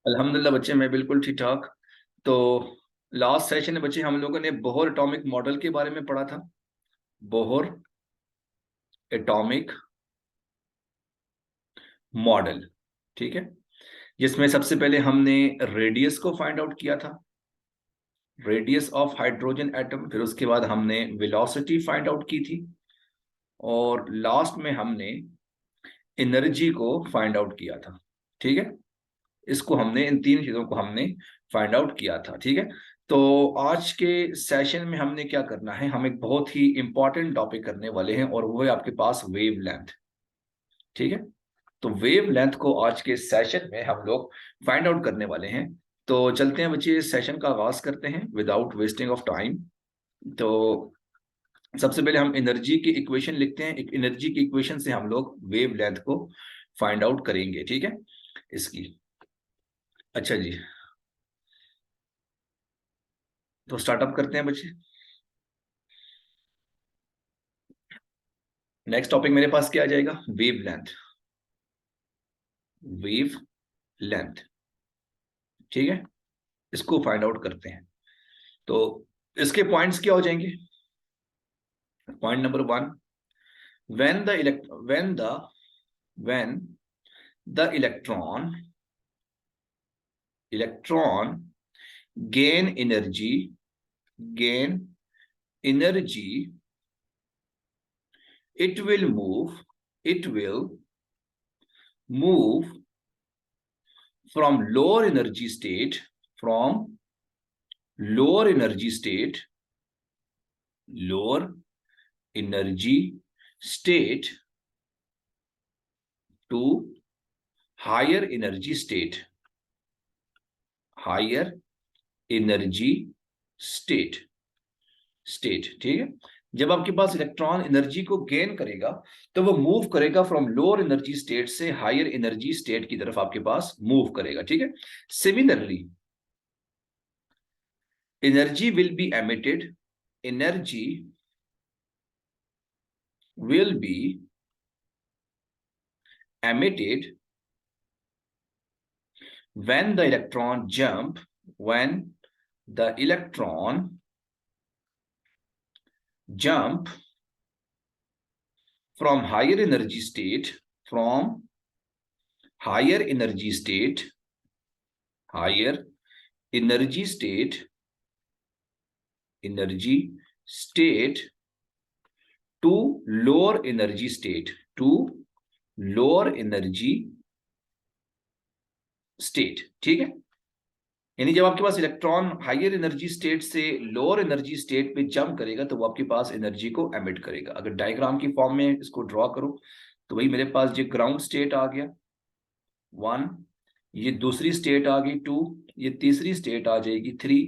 अल्हम्दुलिल्लाह बच्चे, मैं बिल्कुल ठीक ठाक। तो लास्ट सेशन में बच्चे हम लोगों ने बोहर एटॉमिक मॉडल के बारे में पढ़ा था। बोहर एटॉमिक मॉडल, ठीक है, जिसमें सबसे पहले हमने रेडियस को फाइंड आउट किया था, रेडियस ऑफ हाइड्रोजन एटम। फिर उसके बाद हमने वेलोसिटी फाइंड आउट की थी, और लास्ट में हमने एनर्जी को फाइंड आउट किया था। ठीक है, इसको हमने, इन तीन चीजों को हमने फाइंड आउट किया था। ठीक है, तो आज के सेशन में हमने क्या करना है, हम एक बहुत ही इंपॉर्टेंट टॉपिक करने वाले हैं, और वो है आपके पास वेव लेंथ। ठीक है, तो वेव लेंथ को आज के सेशन में हम लोग फाइंड आउट करने वाले हैं। तो चलते हैं बच्चे, इस सेशन का आगाज करते हैं विदाउट वेस्टिंग ऑफ टाइम। तो सबसे पहले हम एनर्जी की इक्वेशन लिखते हैं। एक एनर्जी की इक्वेशन से हम लोग वेव लेंथ को फाइंड आउट करेंगे। ठीक है, इसकी, अच्छा जी, तो स्टार्टअप करते हैं बच्चे। नेक्स्ट टॉपिक मेरे पास क्या आ जाएगा, वेव लेंथ। वेव लेंथ, ठीक है, इसको फाइंड आउट करते हैं। तो इसके पॉइंट्स क्या हो जाएंगे। Point number one, when the when the electron gain energy, it will move from lower energy state, from lower energy state lower energy state to higher energy state, higher energy state। ठीक है, जब आपके पास electron energy को gain करेगा तो वो move करेगा from lower energy state से हायर एनर्जी स्टेट की तरफ आपके पास मूव करेगा। ठीक है, similarly energy will be emitted, energy will be emitted when the electron jump from higher energy state, higher energy state to lower energy state, ठीक है, यानी जब आपके पास इलेक्ट्रॉन हायर एनर्जी स्टेट से लोअर एनर्जी स्टेट पे jump करेगा तो वो आपके पास एनर्जी को एमिट करेगा। अगर डायग्राम की फॉर्म में इसको ड्रॉ करो तो वही मेरे पास ये ग्राउंड स्टेट आ गया 1, ये दूसरी स्टेट आ गई 2, ये तीसरी स्टेट आ जाएगी 3,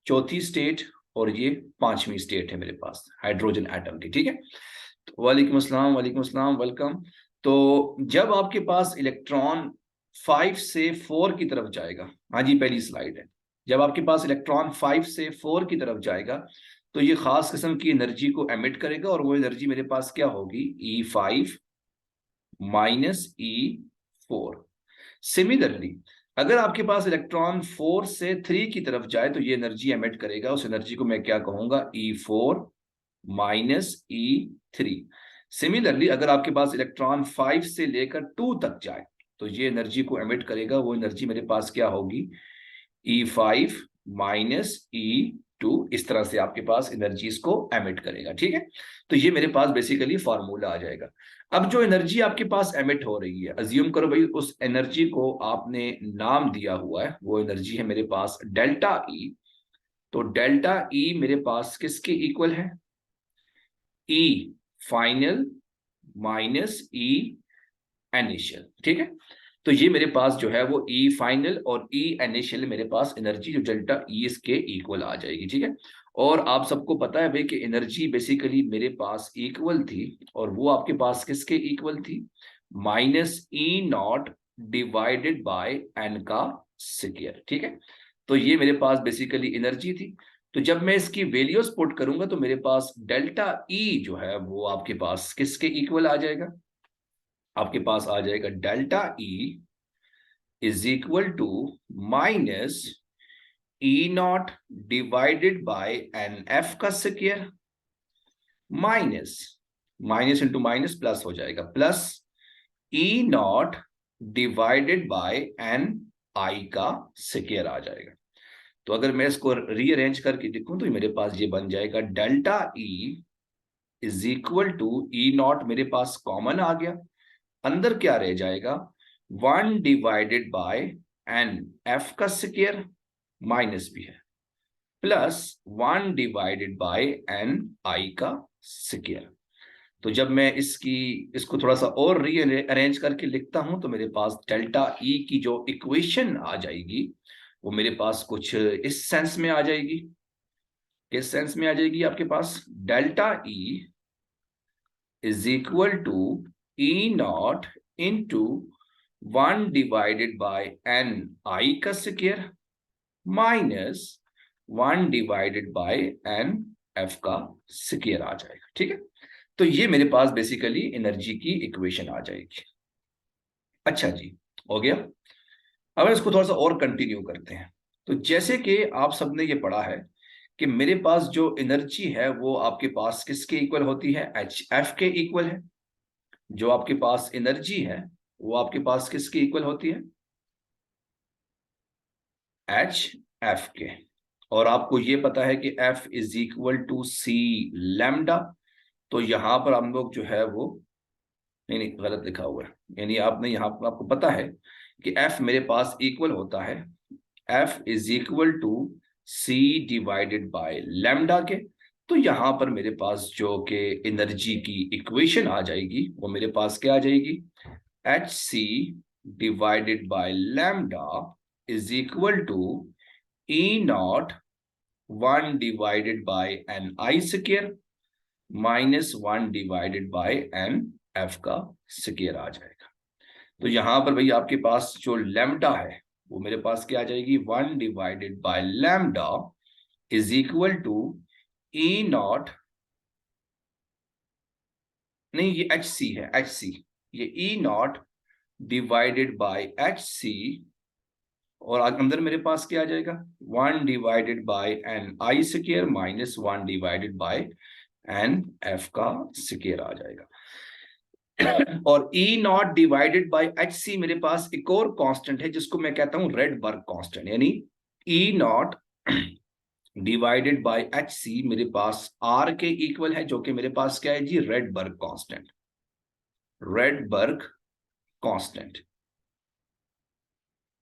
चौथी स्टेट, और ये पांचवी स्टेट है मेरे पास हाइड्रोजन एटम की। ठीक है, तो वालेकुम अस्सलाम, वेलकम। तो जब आपके पास इलेक्ट्रॉन 5 से 4 की तरफ जाएगा, हाँ जी पहली स्लाइड है, जब आपके पास इलेक्ट्रॉन 5 से 4 की तरफ जाएगा तो ये खास किस्म की एनर्जी को एमिट करेगा, और वो एनर्जी मेरे पास क्या होगी, E5 माइनस E4। सिमिलरली अगर आपके पास इलेक्ट्रॉन 4 से 3 की तरफ जाए तो ये एनर्जी एमिट करेगा, उस एनर्जी को मैं क्या कहूंगा, E4 माइनस E3। सिमिलरली अगर आपके पास इलेक्ट्रॉन 5 से लेकर 2 तक जाए तो ये एनर्जी को एमिट करेगा, वो एनर्जी मेरे पास क्या होगी, E5 माइनस E2। इस तरह से आपके पास एनर्जीज को एमिट करेगा। ठीक है, तो ये मेरे पास बेसिकली फार्मूला आ जाएगा। अब जो एनर्जी आपके पास एमिट हो रही है, अज्यूम करो भाई उस एनर्जी को आपने नाम दिया हुआ है, वो एनर्जी है मेरे पास डेल्टा ई। तो डेल्टा ई मेरे पास किसके इक्वल है, ई फाइनल माइनस ई इनिशियल। ठीक है, तो ये मेरे पास जो है वो ई फाइनल और ई इनिशियल मेरे पास एनर्जी जो डेल्टा ई इसके इक्वल आ जाएगी। ठीक है, और आप सबको पता है भाई कि एनर्जी बेसिकली मेरे पास इक्वल थी, और वो आपके पास किसके इक्वल थी, minus E naught divided by N का स्क्वायर। ठीक है, तो ये मेरे पास बेसिकली एनर्जी थी। तो जब मैं इसकी वैल्यूज पुट करूंगा तो मेरे पास डेल्टा ई जो है वो आपके पास किसके इक्वल आ जाएगा, आपके पास आ जाएगा delta E is equal to minus E naught divided by N F का square minus minus into minus plus हो जाएगा plus E naught divided by N I का स्क्वायर आ जाएगा। तो अगर मैं इसको रीअरेंज करके लिखूं तो मेरे पास ये बन जाएगा delta E is equal to E naught मेरे पास कॉमन आ गया, अंदर क्या रह जाएगा 1 डिवाइडेड बाय एन एफ का स्क्वायर माइनस भी है plus 1 divided by N I का स्क्वायर। तो जब मैं इसको थोड़ा सा और रीअरेंज करके लिखता हूं तो मेरे पास डेल्टा ई की जो इक्वेशन आ जाएगी वो मेरे पास कुछ इस सेंस में आ जाएगी। किस सेंस में आ जाएगी आपके पास? Delta E is equal to E naught into 1 divided by N I का square minus 1 divided by N F का स्क्वायर आ जाएगा। ठीक है, तो ये मेरे पास बेसिकली एनर्जी की इक्वेशन आ जाएगी। अच्छा जी, हो गया। अब इसको थोड़ा सा और कंटिन्यू करते हैं। तो जैसे कि आप सबने ये पढ़ा है कि मेरे पास जो एनर्जी है वो आपके पास किसके इक्वल होती है? एच एफ के इक्वल है। जो आपके पास एनर्जी है वो आपके पास किसके इक्वल होती है? एच एफ के। और आपको ये पता है कि F is equal to C lambda. तो यहां पर हम लोग जो है वो नहीं गलत लिखा हुआ है, यानी आपने यहां पर आपको पता है कि एफ मेरे पास इक्वल होता है F is equal to C divided by lambda के। तो यहां पर मेरे पास जो कि एनर्जी की इक्वेशन आ जाएगी वो मेरे पास क्या आ जाएगी? H C divided by lambda is equal to E naught 1 divided by N I square minus 1 divided by N F का स्क्वायर आ जाएगा। तो यहां पर भाई आपके पास जो लैम्डा है वो मेरे पास क्या आ जाएगी? 1 divided by lambda is equal to E naught, नहीं ये एच सी है, एच सी, ये E naught divided by H C और अंदर मेरे पास क्या आ जाएगा? 1 divided by N I square minus 1 divided by N F का स्क्वायर आ जाएगा। और E naught divided by H C मेरे पास एक और कांस्टेंट है जिसको मैं कहता हूं रेडबर्ग कांस्टेंट, यानी E naught divided by H C मेरे पास आर के इक्वल है, जो कि मेरे पास क्या है जी? Rydberg constant, Rydberg constant.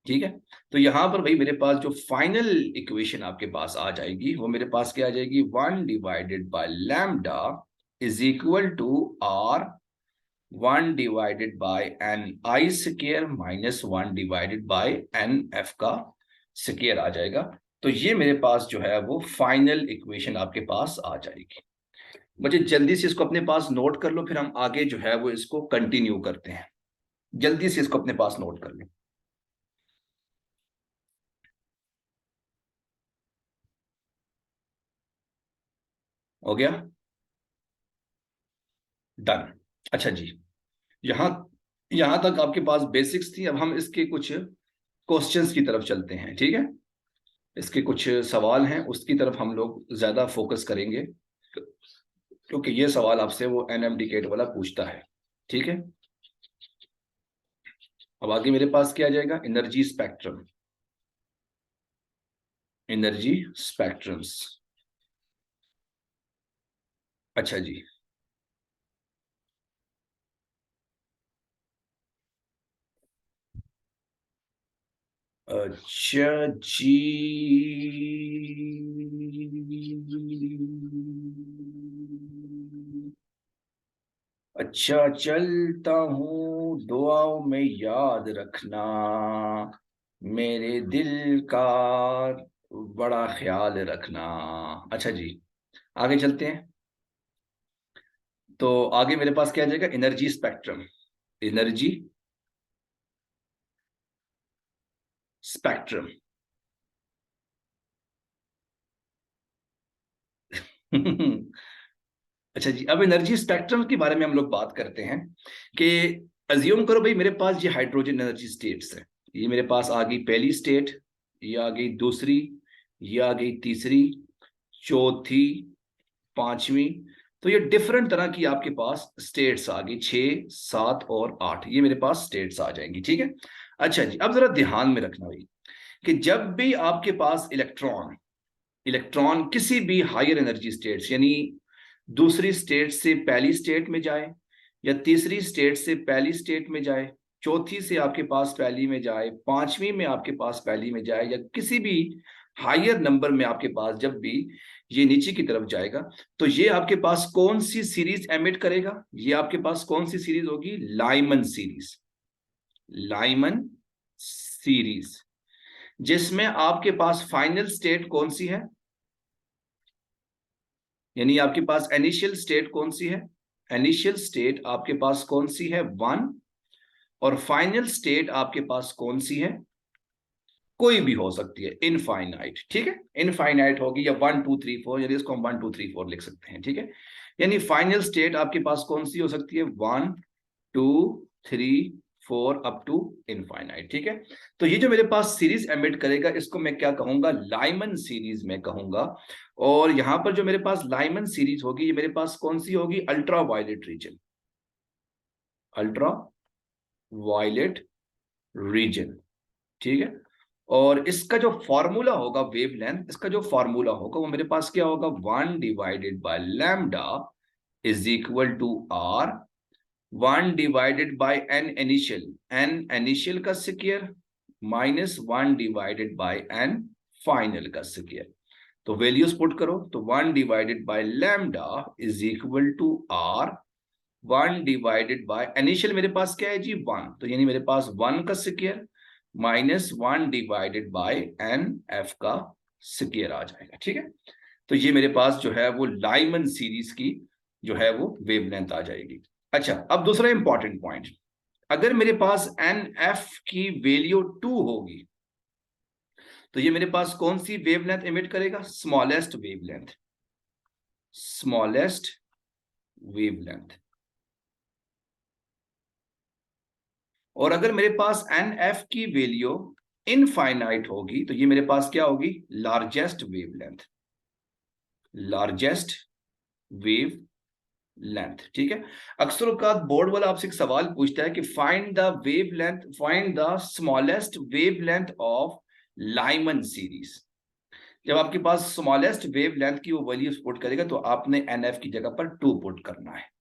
ठीक है, तो यहां पर भाई मेरे पास जो फाइनल इक्वेशन आपके पास आ जाएगी वो मेरे पास क्या आ जाएगी? 1 divided by lambda is equal to R 1 divided by N I square minus 1 divided by N F का स्क्वायर आ जाएगा। तो ये मेरे पास जो है वो फाइनल इक्वेशन आपके पास आ जाएगी। मुझे जल्दी से इसको अपने पास नोट कर लो, फिर हम आगे जो है वो इसको कंटिन्यू करते हैं। जल्दी से इसको अपने पास नोट कर लो। हो गया? डन। अच्छा जी, यहां यहां तक आपके पास बेसिक्स थी। अब हम इसके कुछ क्वेश्चंस की तरफ चलते हैं। ठीक है, इसके कुछ सवाल हैं उसकी तरफ हम लोग ज्यादा फोकस करेंगे क्योंकि ये सवाल आपसे वो एनएमडीकेट वाला पूछता है। ठीक है, अब आगे मेरे पास क्या आ जाएगा? Energy spectrum, energy spectrums. अच्छा जी, अच्छा जी, अच्छा चलता हूँ दुआओं में याद रखना, मेरे दिल का बड़ा ख्याल रखना। अच्छा जी, आगे चलते हैं। तो आगे मेरे पास क्या आ जाएगा? Energy spectrum, energy spectrum. अच्छा जी, अब एनर्जी स्पेक्ट्रम के बारे में हम लोग बात करते हैं कि अज्यूम करो भाई मेरे पास ये हाइड्रोजन एनर्जी स्टेट्स है। ये मेरे पास आ गई पहली स्टेट, ये आ गई दूसरी, ये आ गई तीसरी, चौथी, पांचवी। तो ये डिफरेंट तरह की आपके पास स्टेट्स आ गई, 6, 7 और 8, ये मेरे पास स्टेट्स आ जाएंगी। ठीक है, अच्छा जी, अब जरा ध्यान में रखना भाई कि जब भी आपके पास इलेक्ट्रॉन इलेक्ट्रॉन किसी भी हायर एनर्जी स्टेट्स, यानी दूसरी स्टेट से पहली स्टेट में जाए, या तीसरी स्टेट से पहली स्टेट में जाए, चौथी से आपके पास पहली में जाए, पांचवी में आपके पास पहली में जाए, या किसी भी हायर नंबर में आपके पास जब भी ये नीचे की तरफ जाएगा, तो ये आपके पास कौन सी सीरीज एमिट करेगा? ये आपके पास कौन सी सीरीज होगी? Lyman series. लाइमन सीरीज, जिसमें आपके पास फाइनल स्टेट कौन सी है, यानी आपके पास इनिशियल स्टेट कौन सी है? इनिशियल स्टेट आपके पास कौन सी है? 1। और फाइनल स्टेट आपके पास कौन सी है? कोई भी हो सकती है, इनफाइनाइट। ठीक है, इनफाइनाइट होगी, या 1 2 3 4, यानी इसको हम 1 2 3 4 लिख सकते हैं। ठीक है, यानी फाइनल स्टेट आपके पास कौन सी हो सकती है? 1 2 3 4 अप टू इनफाइनाइट। ठीक है, तो ये जो मेरे पास सीरीज एमिट करेगा, इसको मैं क्या कहूंगा? लाइमन सीरीज में कहूंगा। और यहां पर जो मेरे पास लाइमन सीरीज होगी, ये मेरे पास कौन सी होगी? Ultraviolet region. Ultraviolet region. ठीक है, और इसका जो फॉर्मूला होगा वेवलेंथ, इसका जो फॉर्मूला होगा वो मेरे पास क्या होगा? 1 divided by lambda is equal to R, 1 divided by N initial, N initial का square, minus 1 divided by N final का स्क्वायर। तो वैल्यूज पुट करो, तो 1 divided by lambda is equal to R, 1 divided by initial मेरे पास क्या है जी? 1, तो यानी मेरे पास 1 का square minus 1 divided by N F का स्क्वायर आ जाएगा। ठीक है, तो ये मेरे पास जो है वो लाइमन सीरीज की जो है वो वेवलेंथ आ जाएगी। अच्छा, अब दूसरा इंपॉर्टेंट पॉइंट, अगर मेरे पास एन एफ की वैल्यू 2 होगी, तो ये मेरे पास कौन सी वेवलेंथ एमिट करेगा? Smallest wavelength. Smallest wavelength. और अगर मेरे पास एन एफ की वैल्यू इनफाइनाइट होगी, तो ये मेरे पास क्या होगी? Largest wavelength. Largest wave length. ठीक है, अक्सर औकात बोर्ड वाला आपसे एक सवाल पूछता है कि find the wave length, find the smallest wave length of Lyman series. जब आपके पास स्मॉलेस्ट वेव लेंथ की वो वैल्यू पुट करेगा, तो आपने एन एफ की जगह पर 2 पुट करना है।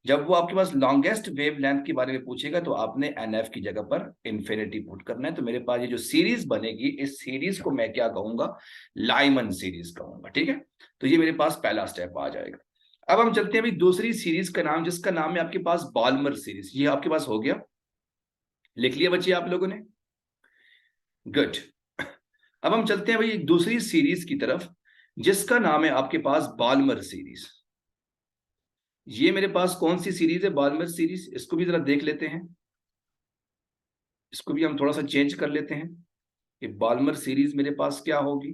जब वो आपके पास लॉन्गेस्ट वेव लेंथ के बारे में पूछेगा, तो आपने एन एफ की जगह पर इंफिनिटी पुट करना है। तो मेरे पास ये जो सीरीज बनेगी, इस सीरीज को मैं क्या कहूंगा? लाइमन सीरीज कहूंगा। ठीक है, तो ये मेरे पास पहला स्टेप आ जाएगा। अब हम चलते हैं अभी दूसरी सीरीज का नाम, जिसका नाम है आपके पास बाल्मर सीरीज। ये आपके पास हो गया, लिख लिया बच्चे आप लोगों ने? गुड। अब हम चलते हैं भाई दूसरी सीरीज की तरफ, जिसका नाम है आपके पास बाल्मर सीरीज। ये मेरे पास कौन सी सीरीज है? Balmer series. इसको भी जरा देख लेते हैं, इसको भी हम थोड़ा सा चेंज कर लेते हैं कि बाल्मर सीरीज मेरे पास क्या होगी।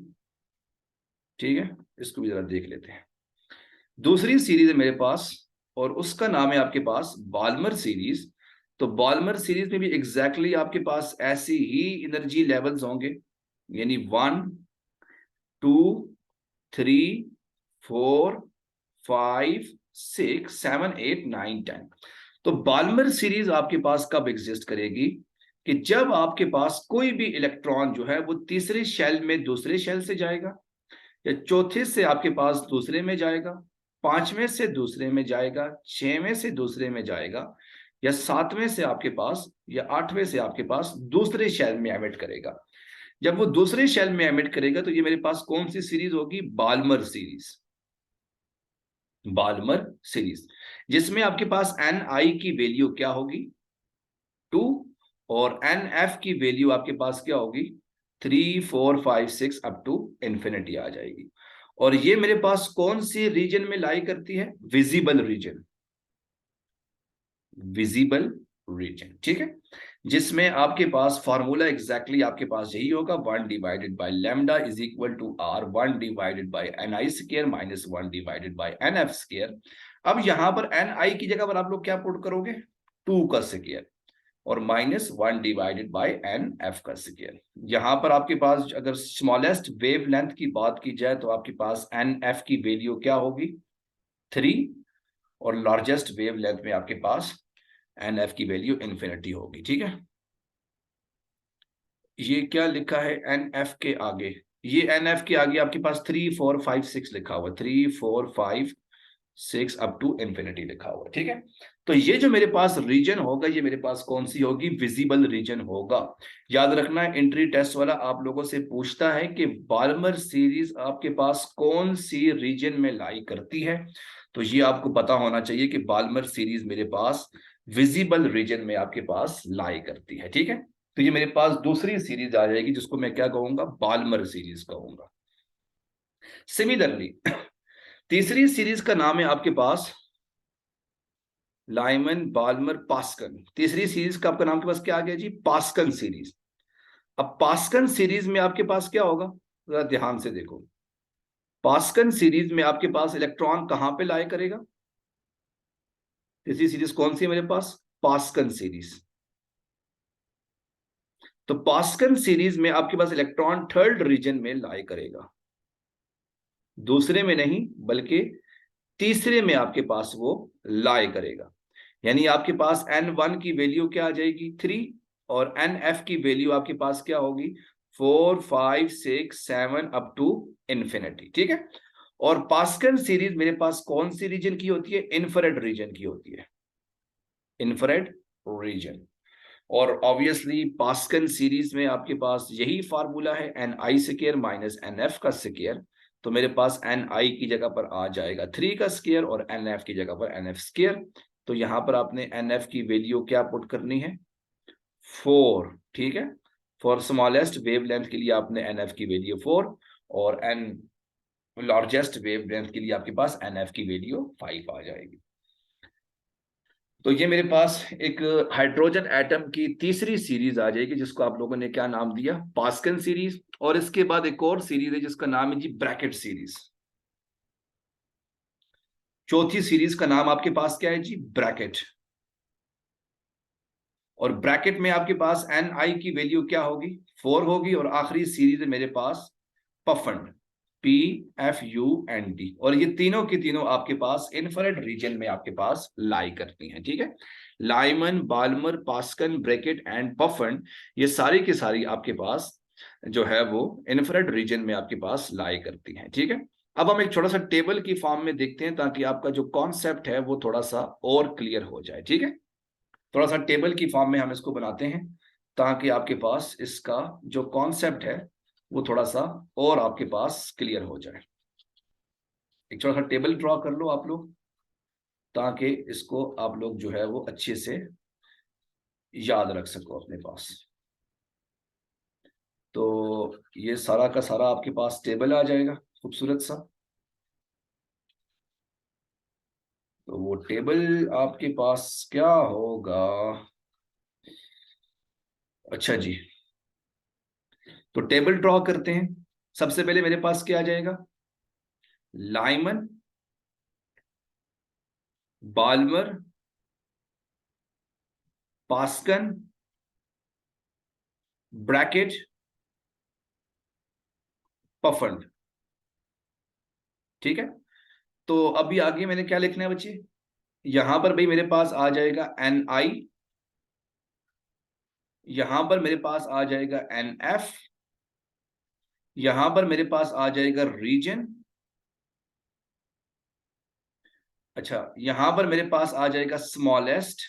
ठीक है, इसको भी जरा देख लेते हैं। दूसरी सीरीज है मेरे पास, और उसका नाम है आपके पास बाल्मर सीरीज। तो बाल्मर सीरीज में भी एग्जैक्टली आपके पास ऐसी ही एनर्जी लेवल्स होंगे, यानी 1 2 3 4 5 6 7 8 9 10। तो बाल्मर सीरीज आपके पास कब एग्जिस्ट करेगी? कि जब आपके पास कोई भी इलेक्ट्रॉन जो है वो तीसरे शेल में दूसरे शेल से जाएगा, या चौथे से आपके पास दूसरे में जाएगा, पांचवें से दूसरे में जाएगा, छवें से दूसरे में जाएगा, या सातवें से आपके पास या आठवें से आपके पास दूसरे शेल में एमिट करेगा। जब वो दूसरे शेल में एमिट करेगा, तो ये मेरे पास कौन सी सीरीज होगी? Balmer series. बाल्मर सीरीज, जिसमें आपके पास एन आई की वैल्यू क्या होगी? 2, और एन एफ की वैल्यू आपके पास क्या होगी? 3 4 5 6 अप टू इंफिनिटी आ जाएगी। और ये मेरे पास कौन सी रीजन में लाई करती है? Visible region. Visible region. ठीक है, जिसमें आपके पास फॉर्मूला एग्जैक्टली आपके पास यही होगा, 1 divided by lambda is equal to R, 1 divided by N I square minus 1 divided by N F square. अब यहां पर एन आई की जगह पर आप लोग क्या पुट करोगे? 2 का स्क्वायर। और -1 डिवाइडेड बाय एन एफ का स्क्वायर। यहां पर आपके पास अगर स्मॉलेस्ट वेव लेंथ की बात की जाए तो आपके पास एन एफ की वैल्यू क्या होगी 3, और लार्जेस्ट वेव लेंथ में आपके पास एन एफ की वैल्यू इन्फिनिटी होगी। ठीक है, ये क्या लिखा है एन एफ के आगे, ये एन एफ के आगे आपके पास 3 4 5 6 लिखा हुआ, 3 4 5 6 अप टू इन्फिनिटी लिखा हुआ। ठीक है, तो ये जो मेरे पास रीजन होगा ये मेरे पास कौन सी होगी, विजिबल रीजन होगा। याद रखना एंट्री टेस्ट वाला आप लोगों से पूछता है कि बाल्मर सीरीज आपके पास कौन सी रीजन में लाई करती है, तो ये आपको पता होना चाहिए कि बाल्मर सीरीज मेरे पास विजिबल रीजन में आपके पास लाई करती है। ठीक है, तो ये मेरे पास दूसरी सीरीज आ जाएगी जिसको मैं क्या कहूंगा, बाल्मर सीरीज कहूंगा। सिमिलरली तीसरी सीरीज का नाम है आपके पास लाइमन बाल्मर पास्कन। तीसरी सीरीज का आपका नाम के पास क्या आ गया जी, पास्कन सीरीज। अब पास्कन सीरीज में आपके पास क्या होगा, जरा ध्यान से देखो, पास्कन सीरीज में आपके पास इलेक्ट्रॉन कहां पे लाई करेगा, तीसरी सीरीज कौन सी है मेरे पास, पास्कन सीरीज। तो पास्कन सीरीज में आपके पास इलेक्ट्रॉन थर्ड रीजन में लाई करेगा, दूसरे में नहीं बल्कि तीसरे में आपके पास वो लाई करेगा। यानी आपके पास N1 की वैल्यू क्या आ जाएगी 3, और NF की वैल्यू आपके पास क्या होगी 4 5 6 7 अप टू इन्फिनिटी। ठीक है, और पास्कल सीरीज मेरे पास कौन सी रीजन की होती है, इंफ्रारेड रीजन की होती है, इंफ्रारेड रीजन। और ऑब्वियसली पास्कल सीरीज में आपके पास यही फार्मूला है Ni स्क्वायर माइनस NF का स्क्वायर, तो मेरे पास Ni की जगह पर आ जाएगा 3 का स्क्वायर और NF की जगह पर NF स्क्वायर। तो यहां पर आपने NF की वैल्यू क्या पुट करनी है 4। ठीक है, फॉर स्मॉलेस्ट वेव लेंथ के लिए आपने NF की वैल्यू 4, और एन लार्जेस्ट वेव लेंथ के लिए आपके पास NF की वैल्यू 5 आ जाएगी। तो ये मेरे पास एक हाइड्रोजन एटम की तीसरी सीरीज आ जाएगी जिसको आप लोगों ने क्या नाम दिया, पास्कल सीरीज। और इसके बाद एक और सीरीज है जिसका नाम है जी ब्रैकेट सीरीज। चौथी सीरीज का नाम आपके पास क्या है जी, ब्रैकेट। और ब्रैकेट में आपके पास Ni की वैल्यू क्या होगी 4 होगी, और आखिरी सीरीज है मेरे पास पफंड, PFUND। और ये तीनों की तीनों आपके पास इंफ्रारेड रीजन में आपके पास लाई करती हैं। ठीक है, लाइमन बाल्मर पास्कन ब्रैकेट एंड पफंड, ये सारी की सारी आपके पास जो है वो इंफ्रारेड रीजन में आपके पास लाई करती हैं। ठीक है, अब हम एक छोटा सा टेबल की फॉर्म में देखते हैं ताकि आपका जो कॉन्सेप्ट है वो थोड़ा सा और क्लियर हो जाए। ठीक है, थोड़ा सा टेबल की फॉर्म में हम इसको बनाते हैं ताकि आपके पास इसका जो कॉन्सेप्ट है वो थोड़ा सा और आपके पास क्लियर हो जाए। एक छोटा सा टेबल ड्रॉ कर लो आप लोग ताकि इसको आप लोग जो है वो अच्छे से याद रख सको अपने पास। तो ये सारा का सारा आपके पास टेबल आ जाएगा खूबसूरत सा। तो वो टेबल आपके पास क्या होगा, अच्छा जी, तो टेबल ड्रॉ करते हैं। सबसे पहले मेरे पास क्या आ जाएगा, लाइमन बाल्मर पास्कन ब्रैकेट पफंड। ठीक है, तो अभी आगे मैंने क्या लिखना है बच्चे, यहां पर भाई मेरे पास आ जाएगा Ni, यहां पर मेरे पास आ जाएगा NF, यहां पर मेरे पास आ जाएगा रीजन, अच्छा यहां पर मेरे पास आ जाएगा स्मॉलेस्ट,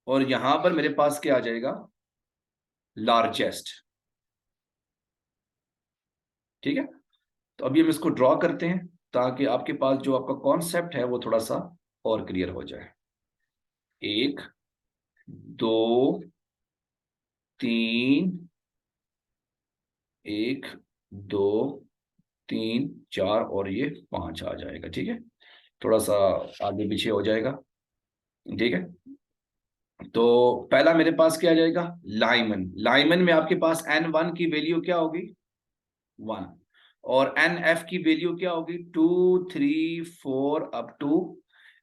और यहां पर मेरे पास क्या आ जाएगा लार्जेस्ट। ठीक है, तो अभी हम इसको ड्रॉ करते हैं ताकि आपके पास जो आपका कॉन्सेप्ट है वो थोड़ा सा और क्लियर हो जाए। 1 2 3, 1 2 3 4 और ये 5 आ जाएगा। ठीक है, थोड़ा सा आगे पीछे हो जाएगा। ठीक है, तो पहला मेरे पास क्या आ जाएगा, लाइमन। लाइमन में आपके पास N1 की वैल्यू क्या होगी 1, और NF की वैल्यू क्या होगी 2 3 4 अप टू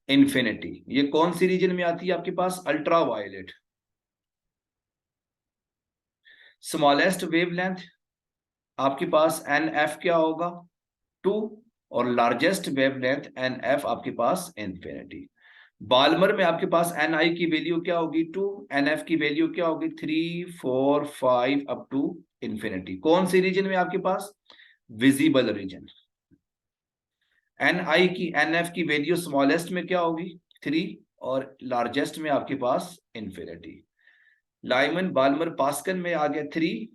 इन्फिनिटी। ये कौन सी रीजन में आती है आपके पास? Ultra violet. स्मॉलेस्ट वेवलेंथ आपके पास एन एफ क्या होगा? 2। और लार्जेस्ट वेवलेंथ एन एफ आपके पास इन्फिनिटी। बाल्मर में आपके पास एन आई की वैल्यू क्या होगी? 2। एन एफ की वैल्यू क्या होगी? 3, 4, 5 अप टू इन्फिनिटी। कौन सी रीजन में आपके पास? Visible region. एन आई की, एन एफ की वैल्यू स्मॉलेस्ट में क्या होगी? 3। और लार्जेस्ट में आपके पास इन्फिनिटी। लाइमन बाल्मर पास्कल में आ गया 3।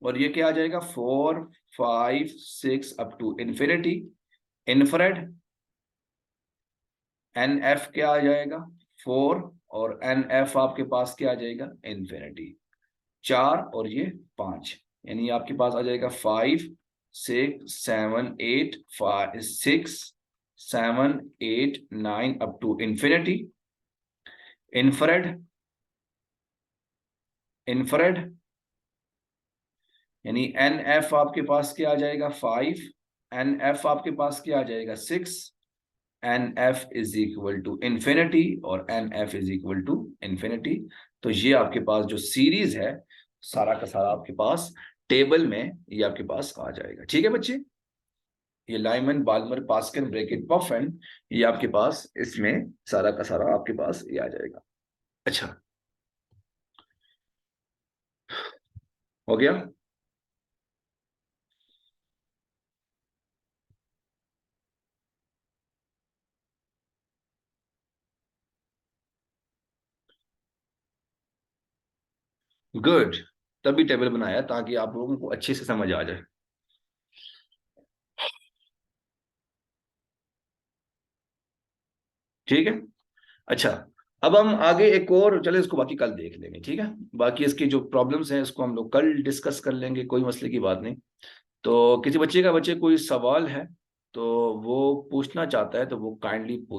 और ये क्या आ जाएगा? 4, 5, 6 up to infinity. Infrared N F क्या आ जाएगा? 4। और एन एफ आपके पास क्या आ जाएगा? इन्फिनिटी। 4 और ये 5, यानी आपके पास आ जाएगा 5, 6, 7, 8, 5, 6, 7, 8, 9 up to infinity. Infrared, infrared यानी एन एफ आपके पास क्या आ जाएगा? 5। एन एफ आपके पास क्या आ जाएगा? 6। N F is equal to infinity और N F is equal to infinity. तो ये आपके पास जो सीरीज है सारा का सारा आपके पास टेबल में ये आपके पास आ जाएगा। ठीक है बच्चे, ये Lyman Balmer Pascal bracket Pfund ये आपके पास इसमें सारा का सारा आपके पास ये आ जाएगा। अच्छा, हो गया? गुड। तभी टेबल बनाया ताकि आप लोगों को अच्छे से समझ आ जाए। ठीक है। अच्छा, अब हम आगे एक और चले, इसको बाकी कल देख लेंगे। ठीक है, बाकी इसकी जो प्रॉब्लम्स हैं इसको हम लोग कल डिस्कस कर लेंगे, कोई मसले की बात नहीं। तो किसी बच्चे कोई सवाल है तो वो पूछना चाहता है तो वो काइंडली पूछ